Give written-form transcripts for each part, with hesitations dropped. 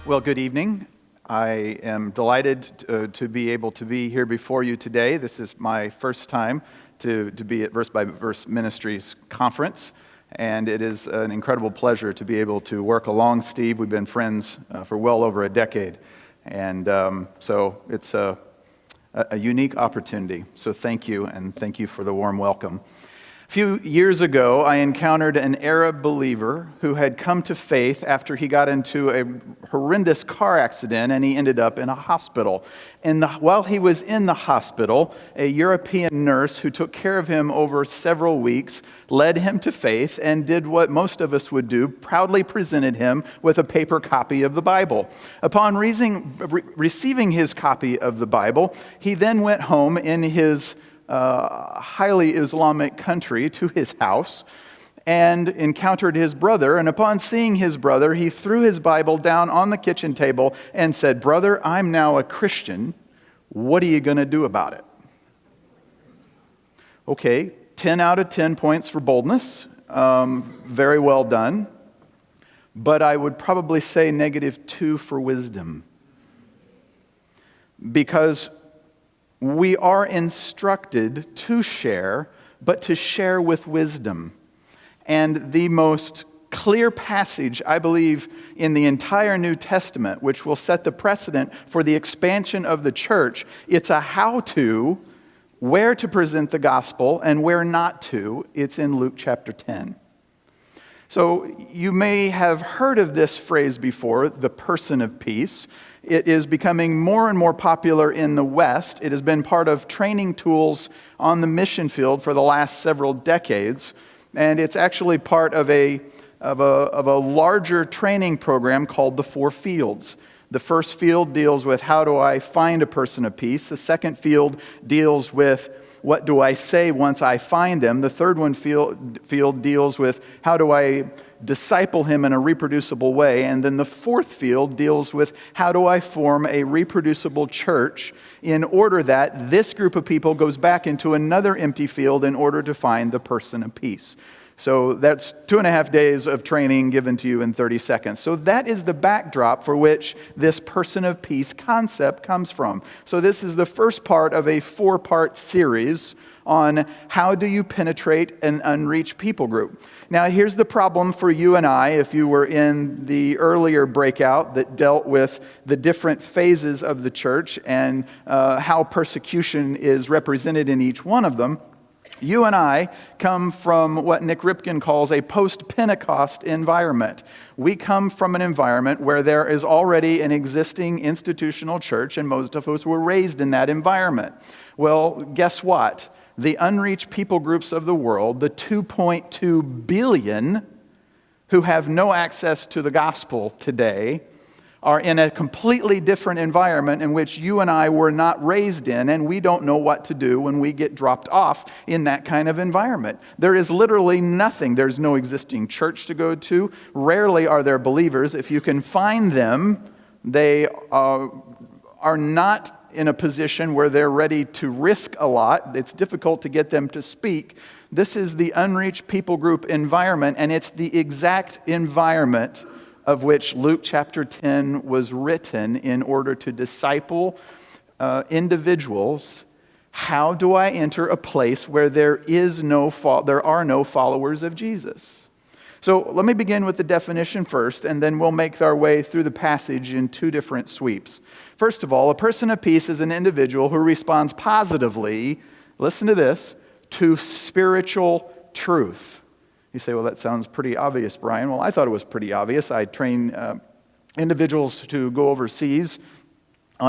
Well, good evening. I am delighted to be able to be here before you today. This is my first time to be at Verse by Verse Ministries Conference, and it is an incredible pleasure to be able to work along Steve. We've been friends for well over a decade, and so it's a unique opportunity. So thank you, and thank you for the warm welcome. A few years ago, I encountered an Arab believer who had come to faith after he got into a horrendous car accident and he ended up in a hospital. And while he was in the hospital, a European nurse who took care of him over several weeks led him to faith and did what most of us would do, proudly presented him with a paper copy of the Bible. Upon receiving his copy of the Bible, he then went home in his highly Islamic country to his house and encountered his brother. And upon seeing his brother, he threw his Bible down on the kitchen table and said, "Brother, I'm now a Christian. What are you going to do about it?" Okay, 10 out of 10 points for boldness. Very well done. But I would probably say -2 for wisdom. Because we are instructed to share, but to share with wisdom. And the most clear passage, I believe, in the entire New Testament, which will set the precedent for the expansion of the church, it's a how-to, where to present the gospel and where not to. It's in Luke chapter 10. So you may have heard of this phrase before, the person of peace. It is becoming more and more popular in the West. It has been part of training tools on the mission field for the last several decades, and it's actually part of a larger training program called the 4 Fields. The first field deals with how do I find a person of peace. The second field deals with what do I say once I find them. The third field deals with how do I disciple him in a reproducible way. And then the fourth field deals with how do I form a reproducible church in order that this group of people goes back into another empty field in order to find the person of peace. So that's 2.5 days of training given to you in 30 seconds. So that is the backdrop for which this person of peace concept comes from. So this is the first part of a 4-part series on how do you penetrate an unreached people group. Now here's the problem for you and I, if you were in the earlier breakout that dealt with the different phases of the church and how persecution is represented in each one of them. You and I come from what Nick Ripken calls a post-Pentecost environment. We come from an environment where there is already an existing institutional church, and most of us were raised in that environment. Well, guess what? The unreached people groups of the world, the 2.2 billion who have no access to the gospel today, are in a completely different environment in which you and I were not raised in, and we don't know what to do when we get dropped off in that kind of environment. There is literally nothing. There's no existing church to go to. Rarely are there believers. If you can find them, they are not in a position where they're ready to risk a lot. It's difficult to get them to speak. This is the unreached people group environment, and it's the exact environment of which Luke chapter 10 was written in order to disciple individuals. How do I enter a place where there are no followers of Jesus? So let me begin with the definition first, and then we'll make our way through the passage in 2 different sweeps. First of all, a person of peace is an individual who responds positively, listen to this, to spiritual truth. You say, well, that sounds pretty obvious, Brian. Well, I thought it was pretty obvious. I train individuals to go overseas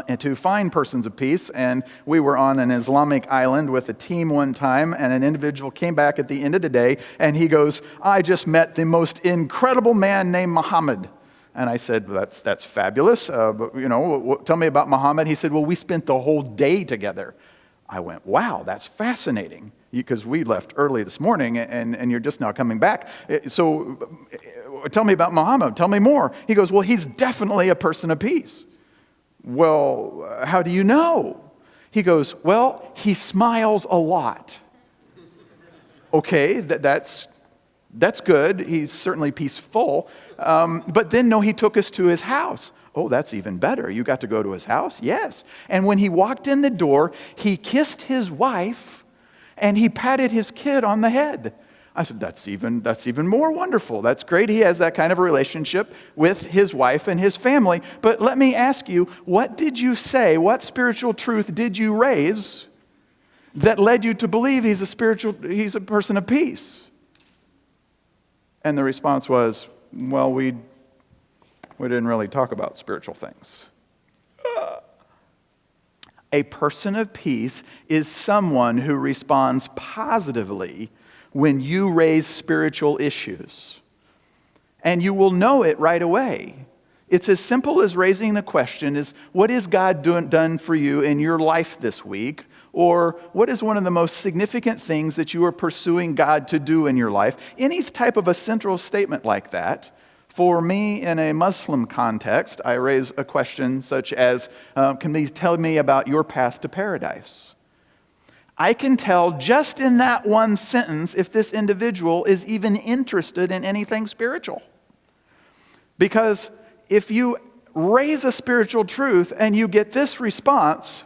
and to find persons of peace, and we were on an Islamic island with a team one time, and an individual came back at the end of the day, and he goes, "I just met the most incredible man named Muhammad." And I said, well, that's fabulous. But tell me about Muhammad. He said, well, we spent the whole day together. I went, wow, that's fascinating, because we left early this morning, and you're just now coming back. So tell me about Muhammad. Tell me more. He goes, well, he's definitely a person of peace. Well, how do you know? He goes, well, he smiles a lot. Okay, that's good. He's certainly peaceful. But then, no, he took us to his house. Oh, that's even better. You got to go to his house? Yes. And when he walked in the door, he kissed his wife and he patted his kid on the head. I said, that's even more wonderful. That's great. He has that kind of a relationship with his wife and his family. But let me ask you, what did you say? What spiritual truth did you raise that led you to believe he's a person of peace? And the response was, well, we didn't really talk about spiritual things. A person of peace is someone who responds positively when you raise spiritual issues. And you will know it right away. It's as simple as raising the question is, what has God done for you in your life this week? Or what is one of the most significant things that you are pursuing God to do in your life? Any type of a central statement like that. For me, in a Muslim context, I raise a question such as, can you tell me about your path to paradise? I can tell just in that one sentence if this individual is even interested in anything spiritual. Because if you raise a spiritual truth and you get this response,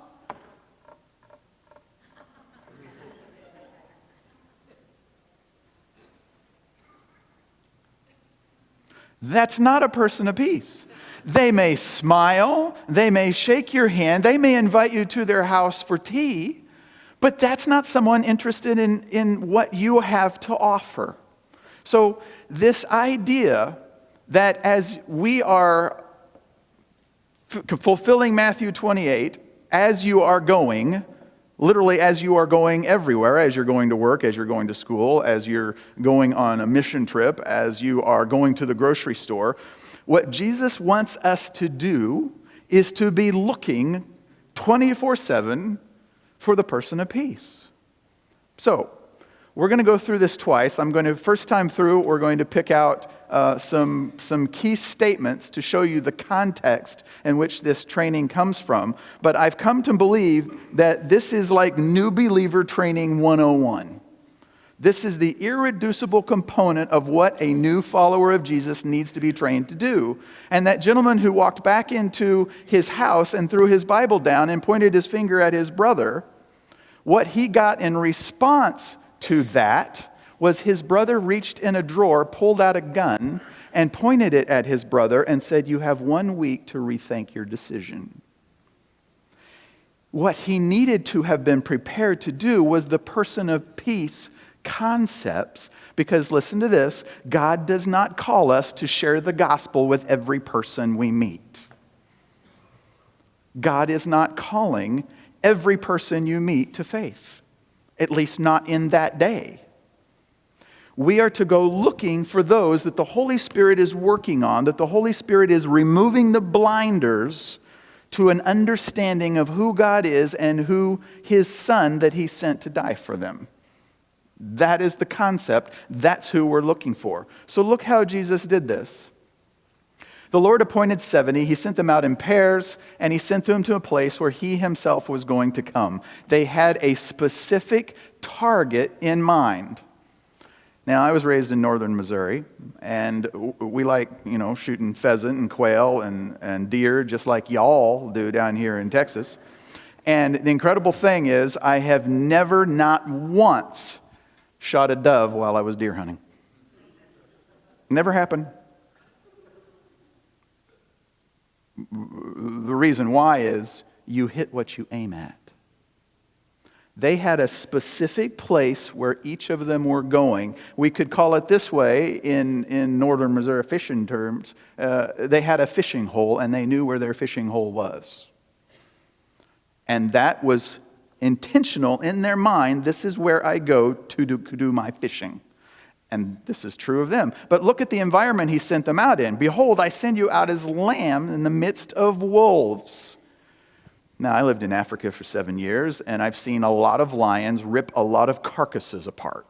that's not a person of peace. They may smile, they may shake your hand, they may invite you to their house for tea, but that's not someone interested in what you have to offer. So this idea that as we are fulfilling Matthew 28, as you are going, literally as you are going everywhere, as you're going to work, as you're going to school, as you're going on a mission trip, as you are going to the grocery store, what Jesus wants us to do is to be looking 24/7 for the person of peace. So, we're going to go through this twice. First time through, we're going to pick out some key statements to show you the context in which this training comes from. But I've come to believe that this is like new believer training 101. This is the irreducible component of what a new follower of Jesus needs to be trained to do. And that gentleman who walked back into his house and threw his Bible down and pointed his finger at his brother, what he got in response to that was his brother reached in a drawer, pulled out a gun, and pointed it at his brother and said, "You have 1 week to rethink your decision." What he needed to have been prepared to do was the person of peace concepts, because listen to this, God does not call us to share the gospel with every person we meet. God is not calling every person you meet to faith, at least not in that day. We are to go looking for those that the Holy Spirit is working on, that the Holy Spirit is removing the blinders to an understanding of who God is and who His Son that He sent to die for them. That is the concept. That's who we're looking for. So look how Jesus did this. The Lord appointed 70. He sent them out in pairs, and He sent them to a place where He Himself was going to come. They had a specific target in mind. Now, I was raised in northern Missouri, and we like, shooting pheasant and quail and deer, just like y'all do down here in Texas. And the incredible thing is, I have never, not once, shot a dove while I was deer hunting. Never happened. The reason why is you hit what you aim at. They had a specific place where each of them were going. We could call it this way in northern Missouri fishing terms. They had a fishing hole, and they knew where their fishing hole was. And that was intentional in their mind. This is where I go to do my fishing. And this is true of them. But look at the environment He sent them out in. Behold, I send you out as lamb in the midst of wolves. Now, I lived in Africa for 7 years, and I've seen a lot of lions rip a lot of carcasses apart.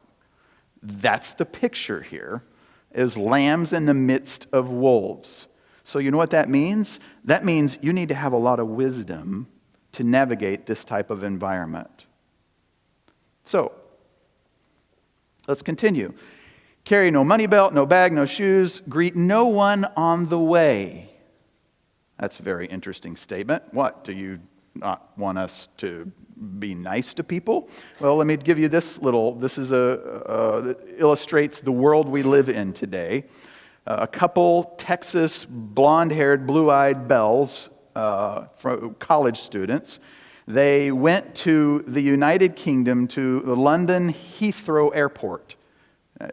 That's the picture here, is lambs in the midst of wolves. So you know what that means? That means you need to have a lot of wisdom to navigate this type of environment. So, let's continue. Carry no money belt, no bag, no shoes. Greet no one on the way. That's a very interesting statement. What, do you not want us to be nice to people? Well, let me give you this illustrates the world we live in today. A couple Texas blonde-haired, blue-eyed belles, college students, they went to the United Kingdom, to the London Heathrow Airport.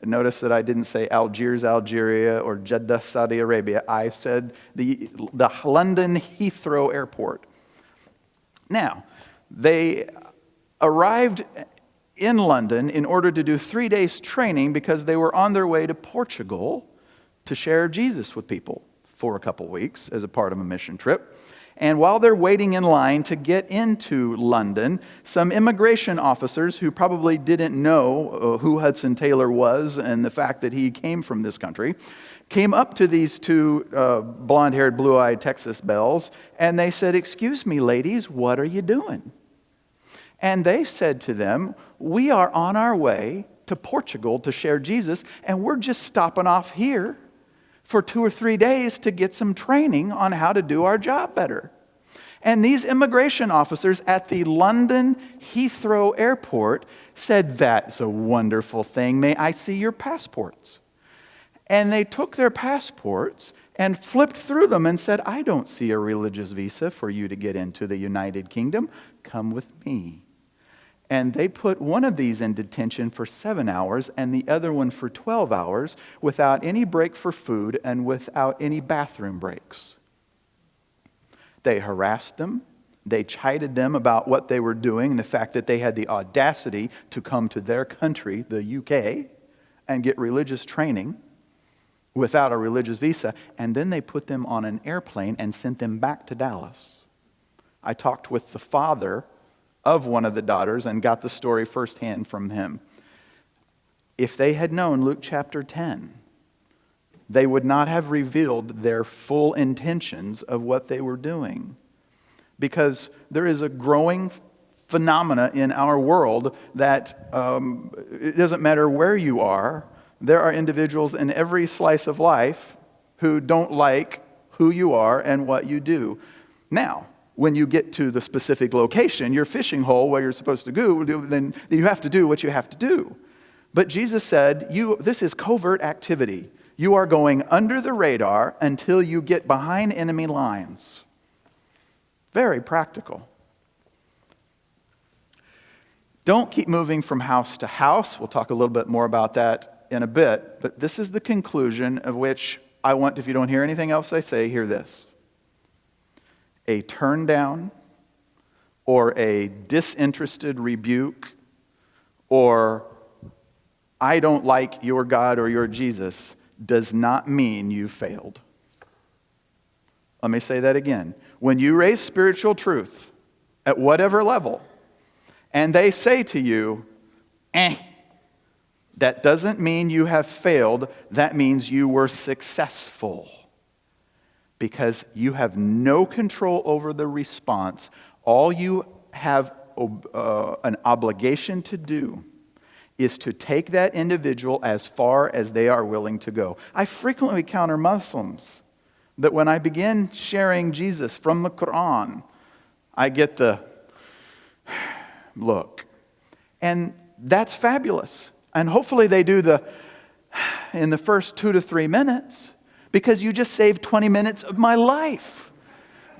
Notice that I didn't say Algiers, Algeria, or Jeddah, Saudi Arabia. I said the London Heathrow Airport. Now, they arrived in London in order to do 3 days training because they were on their way to Portugal to share Jesus with people for a couple weeks as a part of a mission trip. And while they're waiting in line to get into London, some immigration officers who probably didn't know who Hudson Taylor was and the fact that he came from this country, came up to these two blonde-haired, blue-eyed Texas belles, and they said, "Excuse me, ladies, what are you doing?" And they said to them, "We are on our way to Portugal to share Jesus, and we're just stopping off here for 2 or 3 days to get some training on how to do our job better." And these immigration officers at the London Heathrow Airport said, "That's a wonderful thing. May I see your passports?" And they took their passports and flipped through them and said, "I don't see a religious visa for you to get into the United Kingdom. Come with me." And they put one of these in detention for 7 hours and the other one for 12 hours without any break for food and without any bathroom breaks. They harassed them. They chided them about what they were doing and the fact that they had the audacity to come to their country, the UK, and get religious training without a religious visa. And then they put them on an airplane and sent them back to Dallas. I talked with the father of one of the daughters and got the story firsthand from him. If they had known Luke chapter 10, they would not have revealed their full intentions of what they were doing. Because there is a growing phenomena in our world that it doesn't matter where you are, there are individuals in every slice of life who don't like who you are and what you do. Now, when you get to the specific location, your fishing hole where you're supposed to go, then you have to do what you have to do. But Jesus said, this is covert activity. You are going under the radar until you get behind enemy lines. Very practical. Don't keep moving from house to house. We'll talk a little bit more about that in a bit. But this is the conclusion of which I want, if you don't hear anything else I say, hear this. A turn down or a disinterested rebuke or I don't like your God or your Jesus does not mean you failed. Let me say that again. When you raise spiritual truth at whatever level and they say to you, that doesn't mean you have failed. That means you were successful. Because you have no control over the response. All you have an obligation to do is to take that individual as far as they are willing to go. I frequently encounter Muslims that when I begin sharing Jesus from the Quran, I get the look. And that's fabulous. And hopefully they do in the first 2 to 3 minutes. Because you just saved 20 minutes of my life.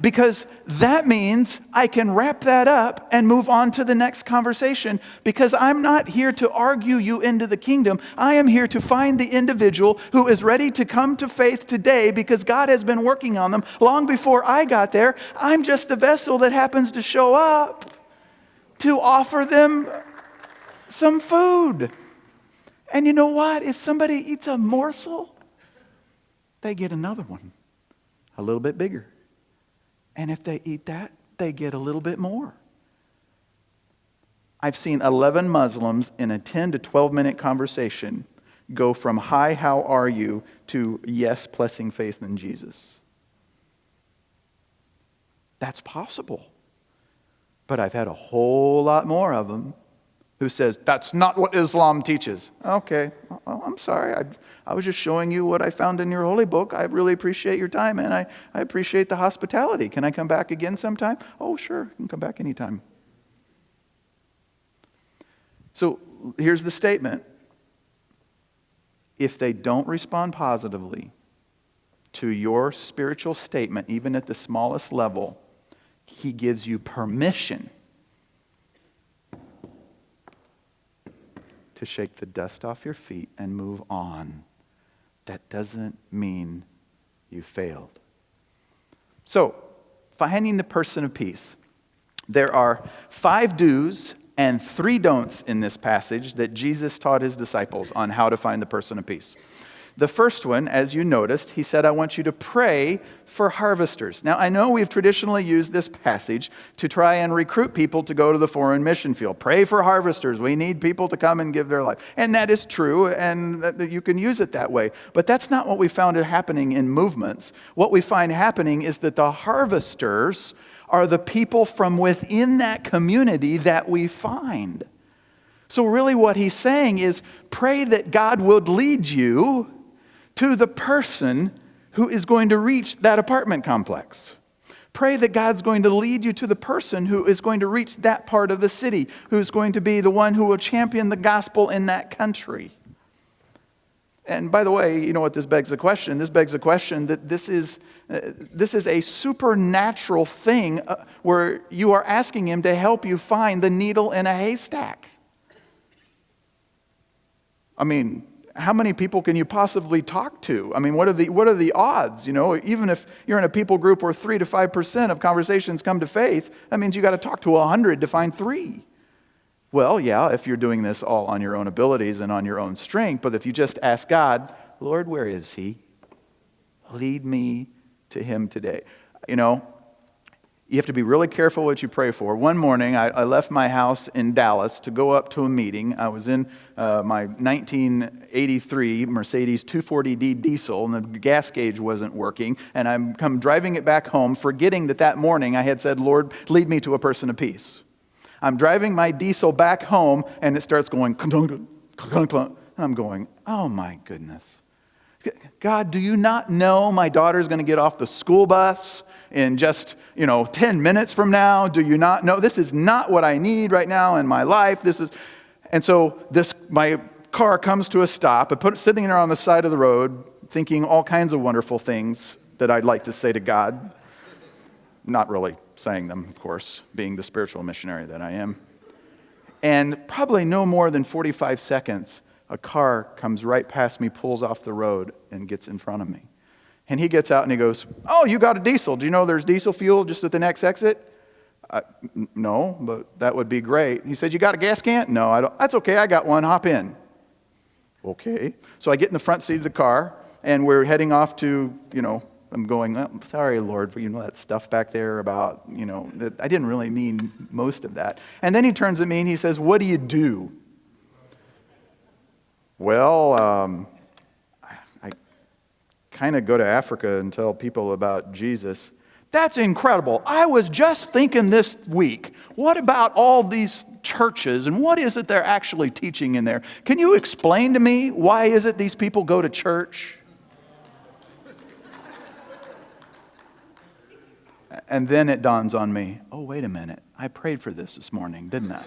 Because that means I can wrap that up and move on to the next conversation. Because I'm not here to argue you into the kingdom. I am here to find the individual who is ready to come to faith today because God has been working on them long before I got there. I'm just the vessel that happens to show up to offer them some food. And you know what? If somebody eats a morsel, they get another one, a little bit bigger. And if they eat that, they get a little bit more. I've seen 11 Muslims in a 10 to 12 minute conversation go from "Hi, how are you?" to "Yes, placing faith in Jesus." That's possible. But I've had a whole lot more of them who says, that's not what Islam teaches. Okay, I'm sorry. I was just showing you what I found in your holy book. I really appreciate your time, and I appreciate the hospitality. Can I come back again sometime? Oh, sure, you can come back anytime. So here's the statement. If they don't respond positively to your spiritual statement, even at the smallest level, he gives you permission to shake the dust off your feet and move on. That doesn't mean you failed. So, finding the person of peace. There are 5 do's and 3 don'ts in this passage that Jesus taught his disciples on how to find the person of peace. The first one, as you noticed, he said, I want you to pray for harvesters. Now, I know we've traditionally used this passage to try and recruit people to go to the foreign mission field. Pray for harvesters. We need people to come and give their life. And that is true, and you can use it that way. But that's not what we found happening in movements. What we find happening is that the harvesters are the people from within that community that we find. So really what he's saying is pray that God would lead you to the person who is going to reach that apartment complex. Pray that God's going to lead you to the person who is going to reach that part of the city, who's going to be the one who will champion the gospel in that country. And by the way, you know what this begs the question? This begs the question that this is a supernatural thing where you are asking him to help you find the needle in a haystack. I mean, how many people can you possibly talk to? I mean, what are the odds? You know, even if you're in a people group where 3 to 5% of conversations come to faith, that means you got to talk to 100 to find 3. Well, yeah, if you're doing this all on your own abilities and on your own strength, but if you just ask God, Lord, where is he? Lead me to him today. You know, you have to be really careful what you pray for. One morning, I left my house in Dallas to go up to a meeting. I was in my 1983 Mercedes 240D diesel, and the gas gauge wasn't working. And I'm come driving it back home, forgetting that morning I had said, Lord, lead me to a person of peace. I'm driving my diesel back home, and it starts going, and I'm going, oh my goodness. God, do you not know my daughter's going to get off the school bus in just, 10 minutes from now? Do you not know? This is not what I need right now in my life. And so my car comes to a stop. I put it sitting there on the side of the road, thinking all kinds of wonderful things that I'd like to say to God. Not really saying them, of course, being the spiritual missionary that I am. And probably no more than 45 seconds, a car comes right past me, pulls off the road, and gets in front of me. And he gets out and he goes, oh, you got a diesel. Do you know there's diesel fuel just at the next exit? No, but that would be great. He said, you got a gas can? No, I don't. That's okay, I got one. Hop in. Okay. So I get in the front seat of the car, and we're heading off to, I'm going, I'm sorry, Lord, for that stuff back there about, that I didn't really mean most of that. And then he turns at me and he says, what do you do? Well, I kind of go to Africa and tell people about Jesus. That's incredible. I was just thinking this week, what about all these churches and what is it they're actually teaching in there? Can you explain to me why is it these people go to church? And then it dawns on me, oh, wait a minute. I prayed for this morning, didn't I?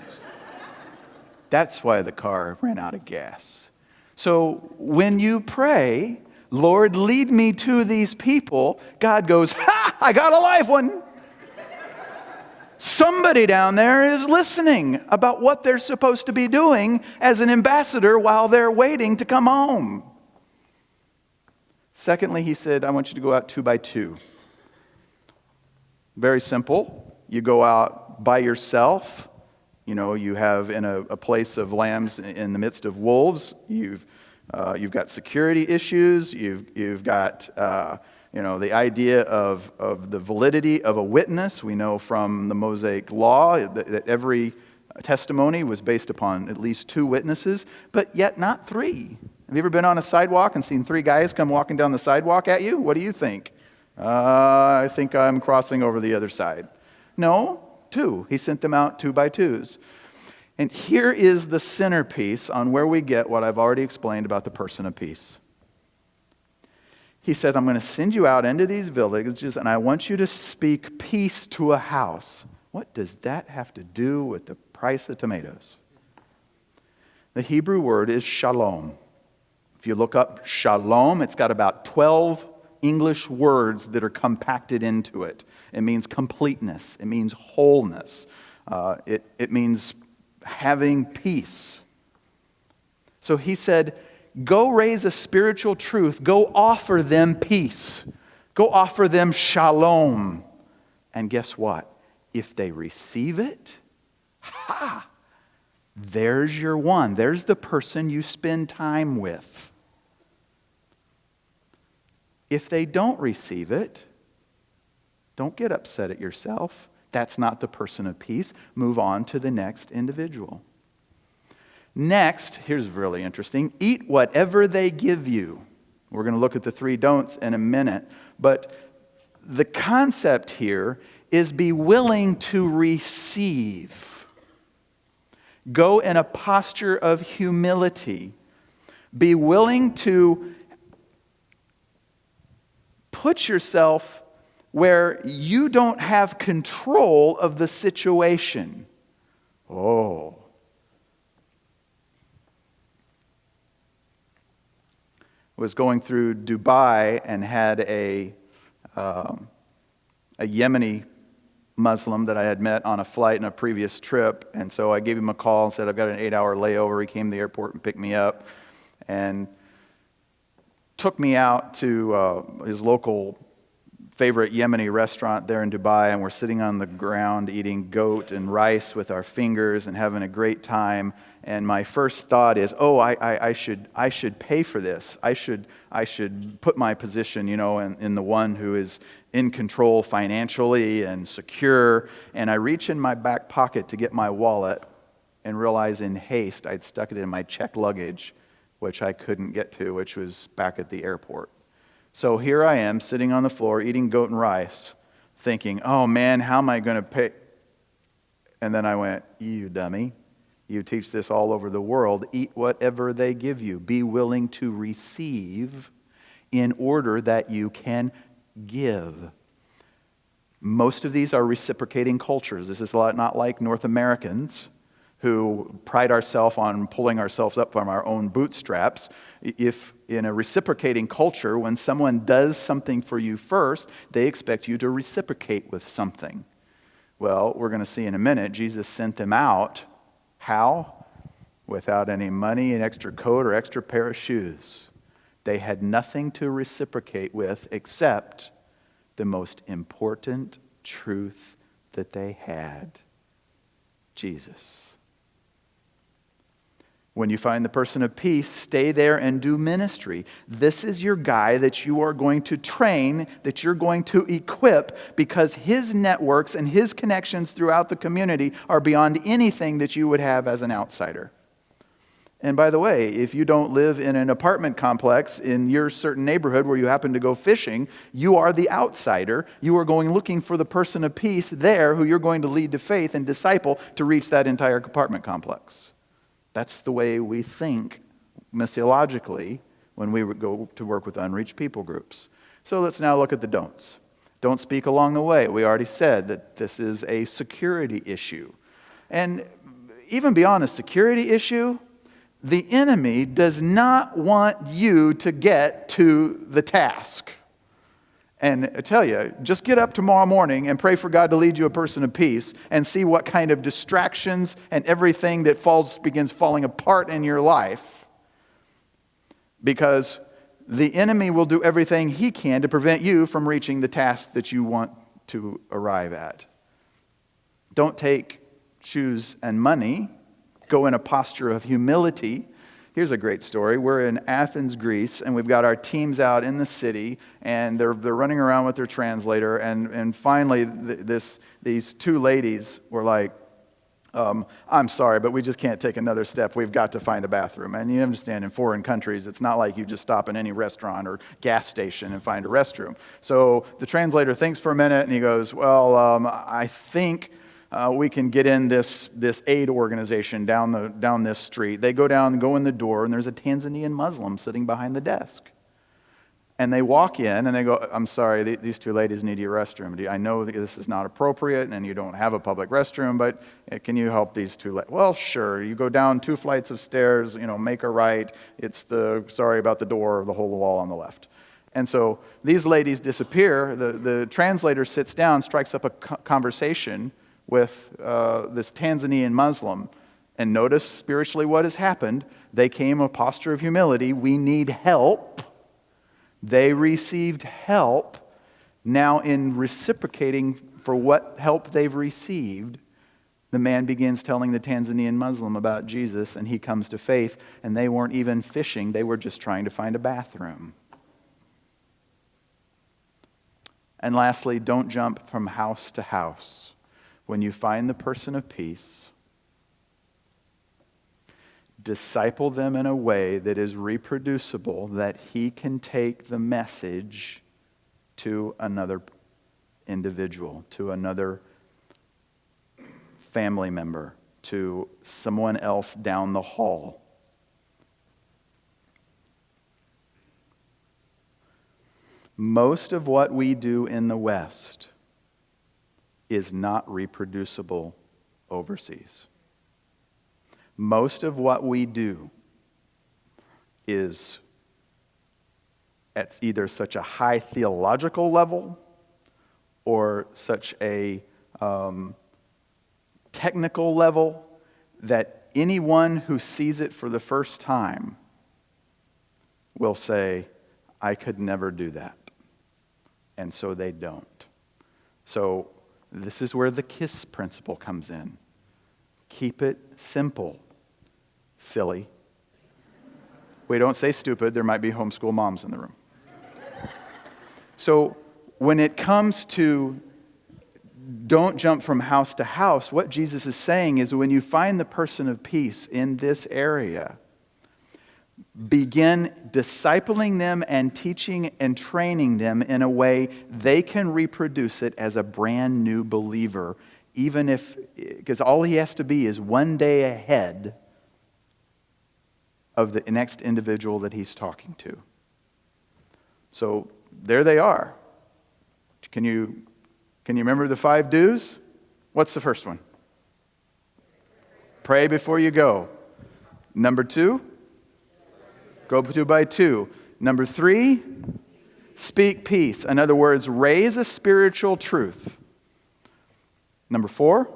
That's why the car ran out of gas. So when you pray, Lord, lead me to these people, God goes, ha, I got a live one. Somebody down there is listening about what they're supposed to be doing as an ambassador while they're waiting to come home. Secondly, he said, I want you to go out 2 by 2. Very simple. You go out by yourself. You have in a place of lambs in the midst of wolves. You've got security issues. You've got the idea of the validity of a witness. We know from the Mosaic law that every testimony was based upon at least 2 witnesses, but yet not 3. Have you ever been on a sidewalk and seen 3 guys come walking down the sidewalk at you? What do you think? I think I'm crossing over the other side. No, 2. He sent them out 2 by 2s. And here is the centerpiece on where we get what I've already explained about the person of peace. He says, I'm going to send you out into these villages, and I want you to speak peace to a house. What does that have to do with the price of tomatoes? The Hebrew word is shalom. If you look up shalom, it's got about 12 English words that are compacted into it. It means completeness. It means wholeness. It means having peace. So he said, go raise a spiritual truth. Go offer them peace. Go offer them shalom. And guess what? If they receive it, there's your one. There's the person you spend time with. If they don't receive it, don't get upset at yourself. That's not the person of peace. Move on to the next individual. Next, here's really interesting. Eat whatever they give you. We're going to look at the 3 don'ts in a minute. But the concept here is be willing to receive. Go in a posture of humility. Be willing to put yourself where you don't have control of the situation. Oh. I was going through Dubai and had a Yemeni Muslim that I had met on a flight in a previous trip. And so I gave him a call and said, I've got an 8-hour layover. He came to the airport and picked me up and took me out to his local favorite Yemeni restaurant there in Dubai, and we're sitting on the ground eating goat and rice with our fingers and having a great time. And my first thought is, I should pay for this. I should put my position, in the one who is in control financially and secure. And I reach in my back pocket to get my wallet and realize in haste I'd stuck it in my checked luggage, which I couldn't get to, which was back at the airport. So here I am sitting on the floor eating goat and rice, thinking, oh man, how am I going to pay? And then I went, you dummy. You teach this all over the world. Eat whatever they give you. Be willing to receive in order that you can give. Most of these are reciprocating cultures. This is not like North Americans who pride ourselves on pulling ourselves up from our own bootstraps. If in a reciprocating culture, when someone does something for you first, they expect you to reciprocate with something. Well, we're going to see in a minute, Jesus sent them out. How? Without any money, an extra coat, or extra pair of shoes. They had nothing to reciprocate with except the most important truth that they had: Jesus. When you find the person of peace, stay there and do ministry. This is your guy that you are going to train, that you're going to equip, because his networks and his connections throughout the community are beyond anything that you would have as an outsider. And by the way, if you don't live in an apartment complex in your certain neighborhood where you happen to go fishing, you are the outsider. You are going looking for the person of peace there who you're going to lead to faith and disciple to reach that entire apartment complex. That's the way we think missiologically when we go to work with unreached people groups. So let's now look at the don'ts. Don't speak along the way. We already said that this is a security issue. And even beyond a security issue, the enemy does not want you to get to the task. And I tell you, just get up tomorrow morning and pray for God to lead you a person of peace and see what kind of distractions and everything that begins falling apart in your life. Because the enemy will do everything he can to prevent you from reaching the task that you want to arrive at. Don't take shoes and money. Go in a posture of humility. Here's a great story. We're in Athens, Greece, and we've got our teams out in the city, and they're running around with their translator, and finally these 2 ladies were like, I'm sorry, but we just can't take another step. We've got to find a bathroom. And you understand, in foreign countries, it's not like you just stop in any restaurant or gas station and find a restroom. So the translator thinks for a minute, and he goes, well, I think we can get in this aid organization down this street. They go in the door, and there's a Tanzanian Muslim sitting behind the desk. And they walk in, and they go, I'm sorry, these two ladies need your restroom. I know that this is not appropriate, and you don't have a public restroom, but can you help these two ladies? Well, sure. You go down 2 flights of stairs, make a right. It's sorry about the door, the hole in the wall on the left. And so these ladies disappear. The translator sits down, strikes up a conversation with this Tanzanian Muslim. And notice spiritually what has happened. They came a posture of humility. We need help. They received help. Now, in reciprocating for what help they've received, the man begins telling the Tanzanian Muslim about Jesus, and he comes to faith, and they weren't even fishing. They were just trying to find a bathroom. And lastly, don't jump from house to house. When you find the person of peace, disciple them in a way that is reproducible, that he can take the message to another individual, to another family member, to someone else down the hall. Most of what we do in the West is not reproducible overseas. Most of what we do is at either such a high theological level or such a technical level that anyone who sees it for the first time will say, I could never do that. And so they don't. So this is where the KISS principle comes in. Keep it simple, silly. We don't say stupid. There might be homeschool moms in the room. So when it comes to don't jump from house to house, what Jesus is saying is when you find the person of peace in this area, begin discipling them and teaching and training them in a way they can reproduce it as a brand new believer, even if, because all he has to be is one day ahead of the next individual that he's talking to. So there they are. Can you remember the 5 do's? What's the first one? Pray before you go. Number 2? Go 2 by 2. Number 3? Speak peace. In other words, raise a spiritual truth. Number 4?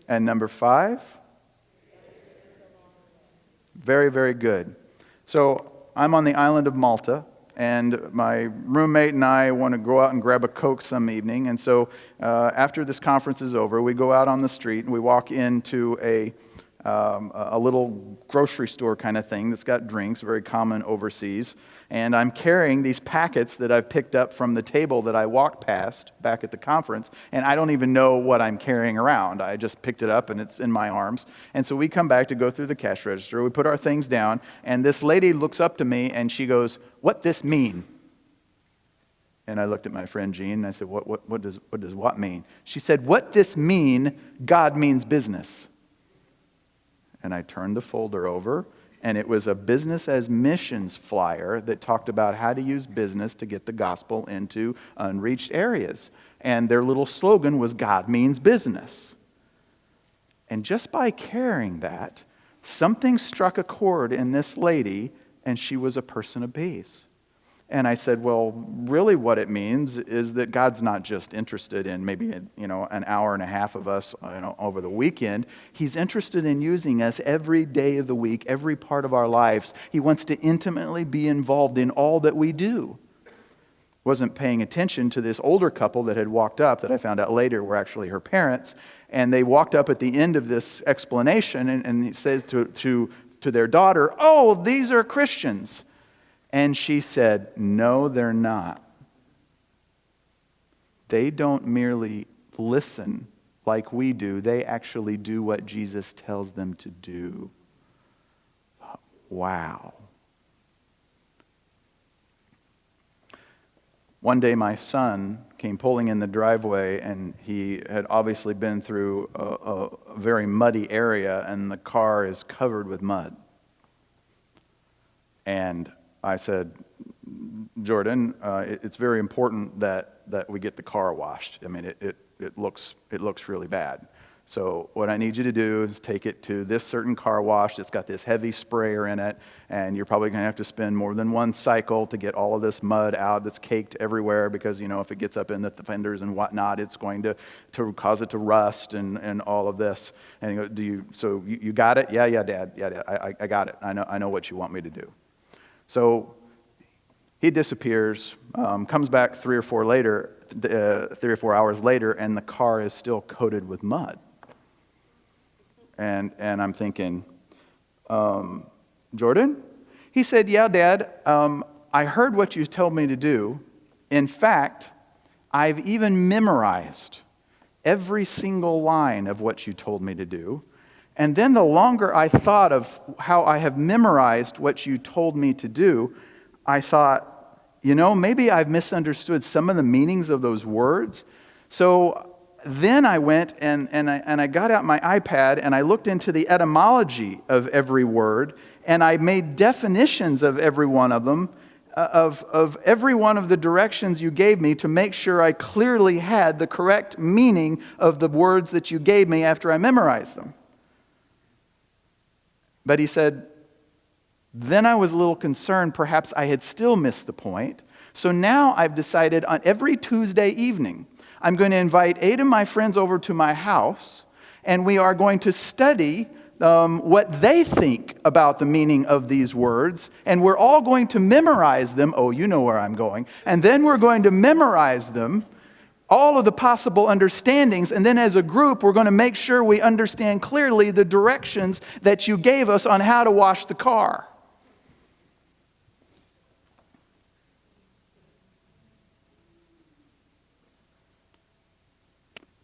And number 5? Very, very good. So I'm on the island of Malta, and my roommate and I want to go out and grab a Coke some evening. And so after this conference is over, we go out on the street and we walk into a little grocery store kind of thing that's got drinks, very common overseas. And I'm carrying these packets that I've picked up from the table that I walked past back at the conference, and I don't even know what I'm carrying around. I just picked it up and it's in my arms. And so we come back to go through the cash register. We put our things down, and this lady looks up to me and she goes, "What this mean?" And I looked at my friend Jean and I said, what does what mean? She said, "What this mean, God means business." And I turned the folder over, and it was a business as missions flyer that talked about how to use business to get the gospel into unreached areas. And their little slogan was, "God means business." And just by carrying that, something struck a chord in this lady, and she was a person of peace. And I said, well, really what it means is that God's not just interested in maybe an hour and a half of us over the weekend. He's interested in using us every day of the week, every part of our lives. He wants to intimately be involved in all that we do. Wasn't paying attention to this older couple that had walked up that I found out later were actually her parents. And they walked up at the end of this explanation and he says to their daughter, "Oh, these are Christians." And she said, "No, they're not. They don't merely listen like we do. They actually do what Jesus tells them to do." Wow. One day my son came pulling in the driveway, and he had obviously been through a very muddy area, and the car is covered with mud. And I said, Jordan, it's very important that we get the car washed. I mean, it looks really bad. So what I need you to do is take it to this certain car wash. It's got this heavy sprayer in it, and you're probably going to have to spend more than one cycle to get all of this mud out that's caked everywhere, because, if it gets up in the fenders and whatnot, it's going to cause it to rust and all of this. And he goes, you got it? Yeah, Dad. Yeah, Dad. I got it. I know what you want me to do. So he disappears, comes back 3 or 4 hours later, and the car is still coated with mud. And I'm thinking, Jordan? He said, yeah, Dad, I heard what you told me to do. In fact, I've even memorized every single line of what you told me to do. And then the longer I thought of how I have memorized what you told me to do, I thought, maybe I've misunderstood some of the meanings of those words. So then I went and I got out my iPad and I looked into the etymology of every word, and I made definitions of every one of them, of every one of the directions you gave me, to make sure I clearly had the correct meaning of the words that you gave me after I memorized them. But he said, then I was a little concerned perhaps I had still missed the point. So now I've decided on every Tuesday evening, I'm going to invite 8 of my friends over to my house, and we are going to study what they think about the meaning of these words, and we're all going to memorize them. Oh, you know where I'm going. And then we're going to memorize them, all of the possible understandings, and then as a group, we're going to make sure we understand clearly the directions that you gave us on how to wash the car.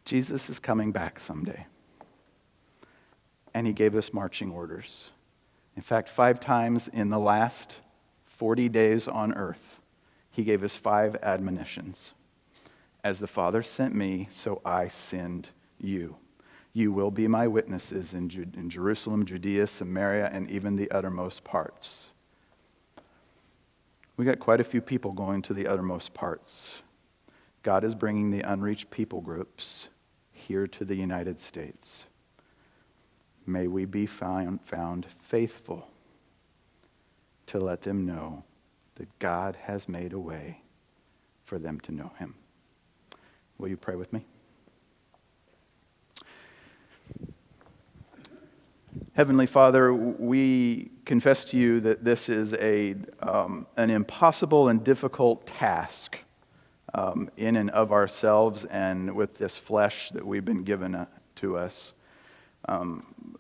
Jesus is coming back someday. And he gave us marching orders. In fact, 5 times in the last 40 days on earth, he gave us 5 admonitions. As the Father sent me, so I send you. You will be my witnesses in Jerusalem, Judea, Samaria, and even the uttermost parts. We got quite a few people going to the uttermost parts. God is bringing the unreached people groups here to the United States. May we be found faithful to let them know that God has made a way for them to know him. Will you pray with me? Heavenly Father, we confess to you that this is an impossible and difficult task in and of ourselves and with this flesh that we've been given to us.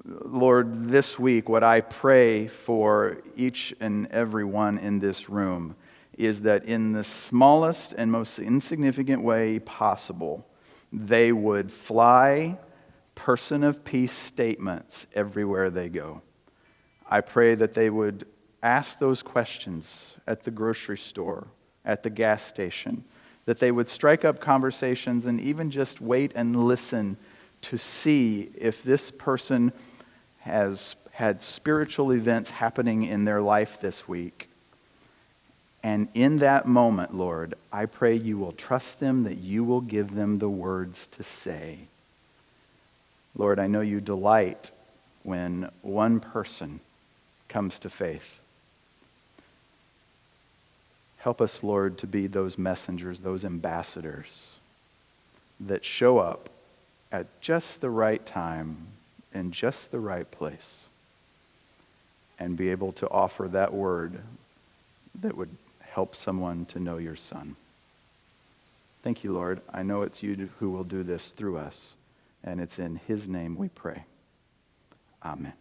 Lord, this week, what I pray for each and every one in this room is that in the smallest and most insignificant way possible, they would fly person of peace statements everywhere they go. I pray that they would ask those questions at the grocery store, at the gas station, that they would strike up conversations and even just wait and listen to see if this person has had spiritual events happening in their life this week. And in that moment, Lord, I pray you will trust them, that you will give them the words to say. Lord, I know you delight when one person comes to faith. Help us, Lord, to be those messengers, those ambassadors that show up at just the right time in just the right place and be able to offer that word that would help someone to know your Son. Thank you, Lord. I know it's you who will do this through us, and it's in his name we pray. Amen.